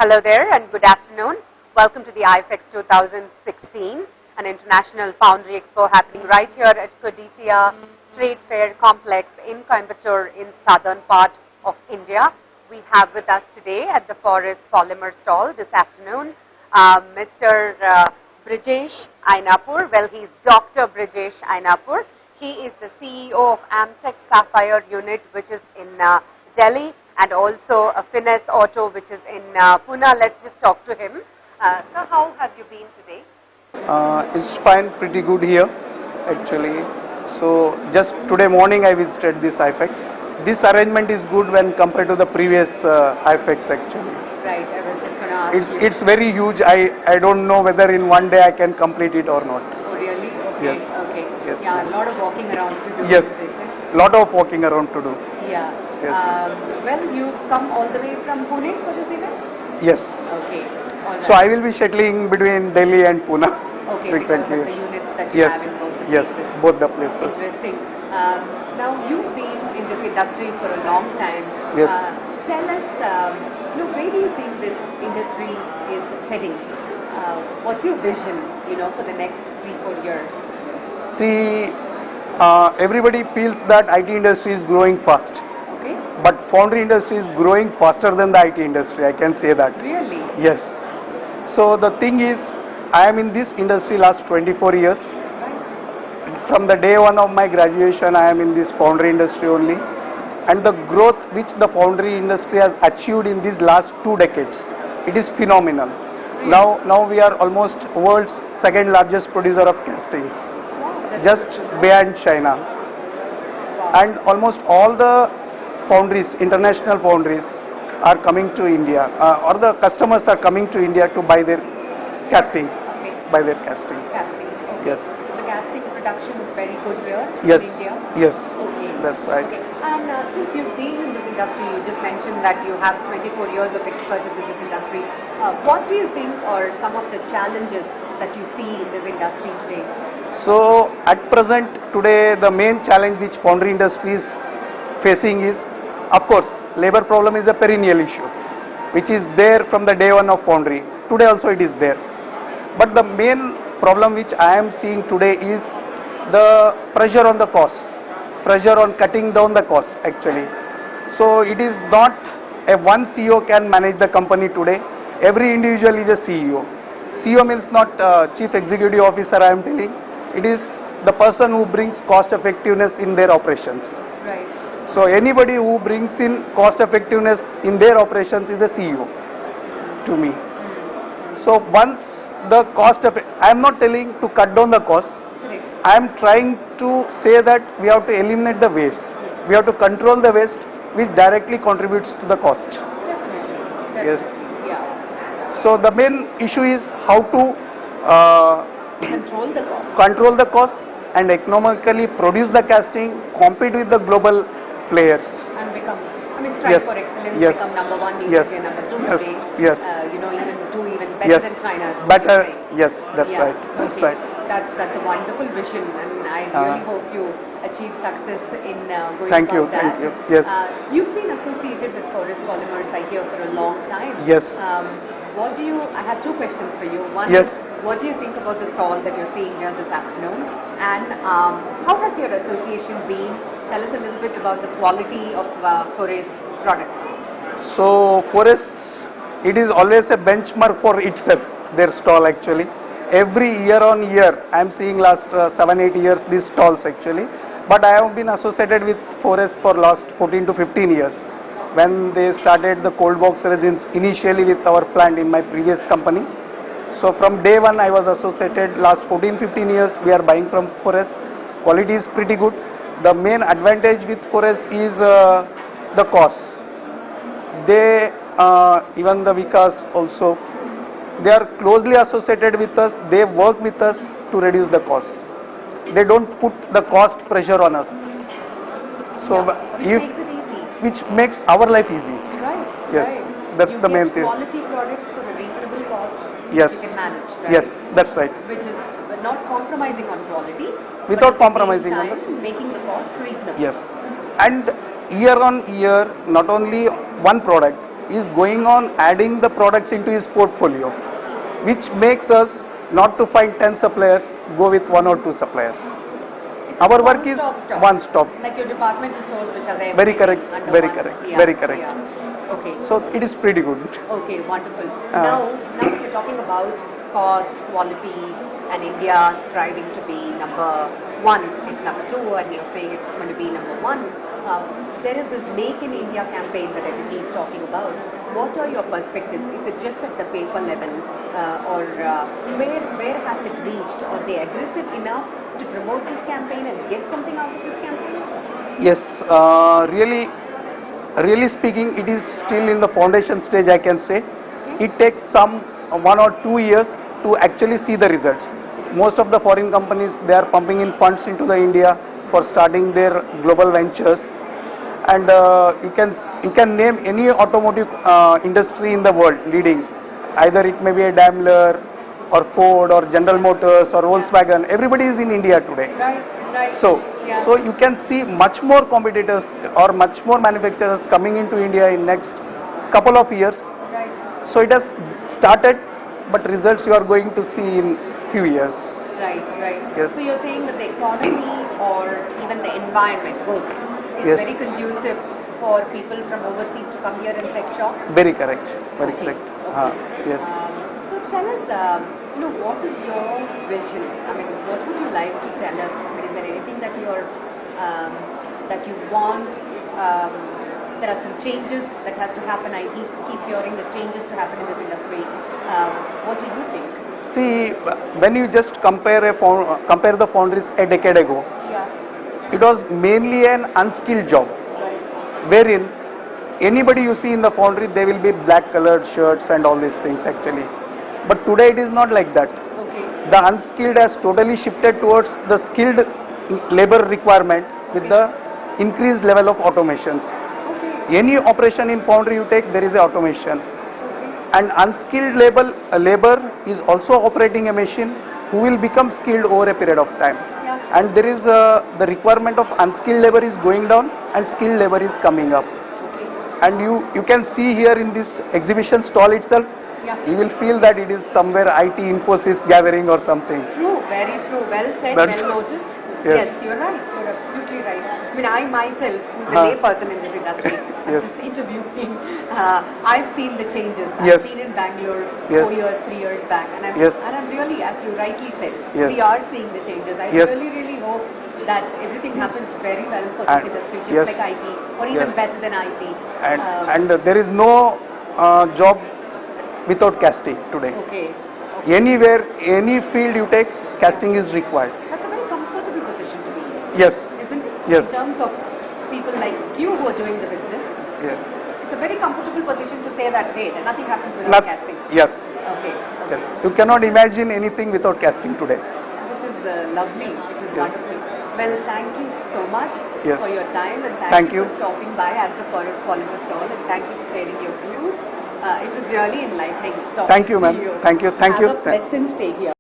Hello there and good afternoon. Welcome to the IFEX 2016, an international foundry expo happening right here at Codicea Trade Fair Complex in Coimbatore in southern part of India. We have with us today at the Forest Polymer stall this afternoon Mr. Brijesh Ainapur. Well, he's Dr. Brijesh Ainapur. He is the CEO of Amtech Sapphire unit, which is in Delhi, and also a Finesse Auto, which is in Pune. Let's just talk to him. So how have you been today? It's fine, pretty good here actually. So just today morning I visited this IFEX. This arrangement is good when compared to the previous IFEX actually. Right, I was just going to ask you. It's very huge. I don't know whether in one day I can complete it or not. Oh really? Okay. Yes. Okay. Yes. Yeah, a lot of walking around to do. Yes, lot of walking around to do. Yeah. Yes. Well, you've come all the way from Pune for this event? Yes. Okay. All right. So I will be shuttling between Delhi and Pune Okay, frequently. because of the units that you Yes. have in both the Yes, places. both the places. Interesting. Now, you've been in this industry for a long time. Yes. Tell us, where do you think this industry is heading? What's your vision, for the next 3-4 years? See, everybody feels that IT industry is growing fast. Okay. But foundry industry is growing faster than the IT industry, I can say that. Really? Yes. So the thing is, I am in this industry last 24 years. Right. From the day one of my graduation, I am in this foundry industry only. And the growth which the foundry industry has achieved in these last 2 decades, it is phenomenal. Really? Now we are almost world's second largest producer of castings, Wow, that's just good. behind China. Wow. And almost all the foundries, international foundries, are coming to India, or the customers are coming to India to buy their castings. Okay. Buy their castings. Casting. Okay. Yes. So the casting production is very good here Yes. in India? Yes. Okay. That's right. Okay. And since you've been in this industry, you just mentioned that you have 24 years of expertise in this industry. What do you think are some of the challenges that you see in this industry today? So at present today the main challenge which foundry industry is facing is, of course, labor problem is a perennial issue which is there from the day one of foundry. Today also it is there. But the main problem which I am seeing today is the pressure on the cost, pressure on cutting down the cost actually. So it is not a one CEO can manage the company today. Every individual is a CEO. CEO means not Chief Executive Officer, I am telling. It is the person who brings cost effectiveness in their operations. Right. So anybody who brings in cost effectiveness in their operations is a CEO to me. So once the cost of, I am not telling to cut down the cost. Correct. I am trying to say that we have to eliminate the waste. We have to control the waste which directly contributes to the cost. Definitely. Yes. Yeah. So the main issue is how to Control the cost. control the cost and economically produce the casting, compete with the global players. And become, strive Yes. for excellence, Yes. become number one, need Yes. to be number two Yes. today. Yes. Even do even better Yes. than China. is what Better. you're saying. Yes, that's Yeah. right. That's Okay. right. That's a wonderful vision, and I really hope you achieve success in going Thank you, about that. thank you. Yes. You've been associated with Forest Polymers, I hear, for a long time. Yes. I have 2 questions for you. One Yes. is, what do you think about the stall that you're seeing here this afternoon? And how has your association been? Tell us a little bit about the quality of Forest products. So Forest, it is always a benchmark for itself, their stall actually. Every year on year, I am seeing last 7-8 years these stalls actually. But I have been associated with Forest for last 14 to 15 years. When they started the cold box resins initially with our plant in my previous company. So from day one I was associated. Last 14-15 years we are buying from Forest. Quality is pretty good. The main advantage with Forest is the cost. They even the Vikas also, they are closely associated with us. They work with us to reduce the cost. They don't put the cost pressure on us. So Which makes it easy. which makes our life easy. Right. Yes, Right. that's You the main get thing. quality products for a reasonable cost. Yes. You can manage. Right? Yes, that's right. Which is not compromising on quality. Without but at the compromising same on time, making the cost reasonable. Yes. And year on year, not only one product, is going on adding the products into his portfolio, which makes us not to find 10 suppliers, go with 1 or 2 suppliers. It's Our a work is one-stop shop. one stop. Like your departmental stores which are there. Very correct, under very one- correct, yeah, very correct. Yeah. Okay. So it is pretty good. Okay, wonderful. Now if you're talking about cost, quality, and India striving to be number 1, it's number 2, and you're saying it's going to be number 1. There is this Make in India campaign that everybody is talking about. What are your perspectives? Is it just at the paper level, or where has it reached? Are they aggressive enough to promote this campaign and get something out of this campaign? Yes, really speaking, it is still in the foundation stage, I can say. It takes some 1 or 2 years to actually see the results. Most of the foreign companies, they are pumping in funds into the India for starting their global ventures. And you can name any automotive industry in the world leading. Either it may be a Daimler or Ford or General Motors or Volkswagen. Everybody is in India today. Right. So, Yeah. so you can see much more competitors or much more manufacturers coming into India in next couple of years. Right. So it has started, but results you are going to see in few years. Right. Yes. So you're saying that the economy or even the environment, both, is Yes. very conducive for people from overseas to come here and set shop? Very correct. Very Okay. correct. Okay. Yes. So tell us, what is your vision? I mean, what would you like to tell us? I mean, is there anything that that you want? There are some changes that has to happen. I keep hearing the changes to happen in this industry. What do you think? See, when you just compare the foundries a decade ago, Yeah. it was mainly an unskilled job, wherein anybody you see in the foundry, they will be black colored shirts and all these things actually. But today it is not like that. Okay. The unskilled has totally shifted towards the skilled labor requirement with the increased level of automations. Okay. Any operation in foundry you take, there is a automation. Okay. And unskilled labor is also operating a machine who will become skilled over a period of time. Yeah. And there is the requirement of unskilled labor is going down and skilled labor is coming up. Okay. And you can see here in this exhibition stall itself, Yeah. you will feel that it is somewhere IT Infosys gathering or something. True, very true. Well said, That's- well noticed. Yes. You're right. You're absolutely right. I mean, I myself, who's a Huh. layperson in this industry, I'm Yes. just interviewing. I've seen the changes. Yes. I've seen in Bangalore Yes. 4 years, 3 years back, and Yes. I'm really, as you rightly said, Yes. we are seeing the changes. I Yes. really hope that everything happens very well for And- this industry, just yes. like IT, or even Yes. better than IT. And there is no job without casting today. Okay. Anywhere, any field you take, casting is required. That's a very comfortable position to be in, Yes. isn't it? Yes. In terms of people like you who are doing the business, Yeah. it's a very comfortable position to say that, hey, that nothing happens without Not, casting. yes. Okay. Yes. You cannot imagine anything without casting today. Which is lovely, which is Yes. wonderful. Well, thank you so much Yes. for your time, and Thank thank you you. for stopping by at the Forest Polymer stall, and thank you for sharing your views. It was really enlightening talking Thank you, to ma'am. you. Thank you. Thank Have you. a pleasant stay here.